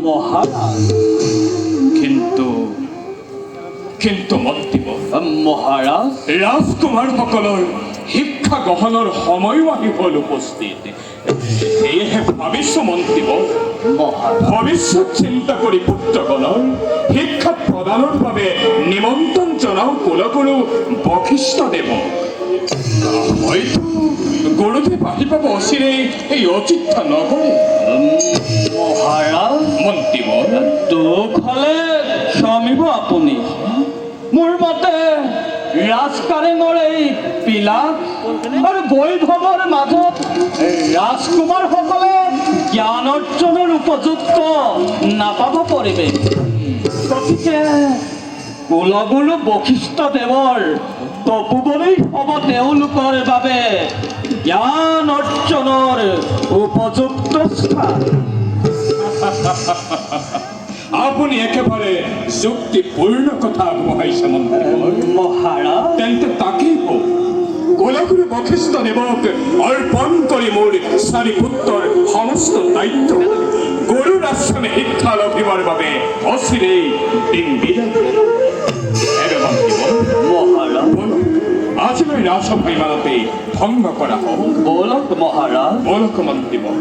মহাৰাজ। কিন্তু কিন্তু মন্ত্ৰী মহাৰাজ, ৰাজকুমাৰসকলৰ শিক্ষা গ্ৰহণৰ সময়ো আহি হ'ল উপস্থিত। সেয়েহে ভাবিছো মন্ত্ৰী মহাৰাজ, ভৱিষ্যত চিন্তা কৰি পুত্ৰগণৰ শিক্ষা প্ৰদানৰ বাবে নিমন্ত্ৰণ জনাও কুলগুৰু বশিষ্ঠ দেৱক। হয়তো গুৰুদেৱ আহি পাব অচিৰেই এই অযোধ্যা নগৰে। মহাৰাজ, মন্ত্ৰীবৰ দুখ হলে স্বামীব আপুনি। মোৰ মতে ৰাজকাৰেঙৰ এই বিলাস আৰু বৈভৱৰ মাজত ৰাজকুমাৰসকলে জ্ঞান অৰ্জনৰ উপযুক্ত নাপাব পৰিৱেশ। গতিকে কুলগুৰু বশিষ্ঠ দেৱৰ তপোবনেই হ'ব তেওঁলোকৰ বাবে জ্ঞান অৰ্জনৰ উপযুক্ত স্থান। আপুনি একেবাৰে যুক্তিপূৰ্ণ কথা আগবঢ়াইছে মন্ত্ৰীবৰ। মহাৰাজ, তেন্তে তাকেই কওঁ, কুলগুৰু বশিষ্ঠ দেৱক অৰ্পণ কৰি মোৰ চাৰি পুত্ৰৰ সমস্ত দায়িত্ব গুৰুৰ আশ্ৰমে শিক্ষা লভিবৰ বাবে অচিৰেই দিন বিদায়। মহাৰাজ, আজিলৈ ৰাজসভা ইমানতে ভংগ কৰা হওক। বলক মহাৰাজ। বলক মন্ত্ৰীবৰ।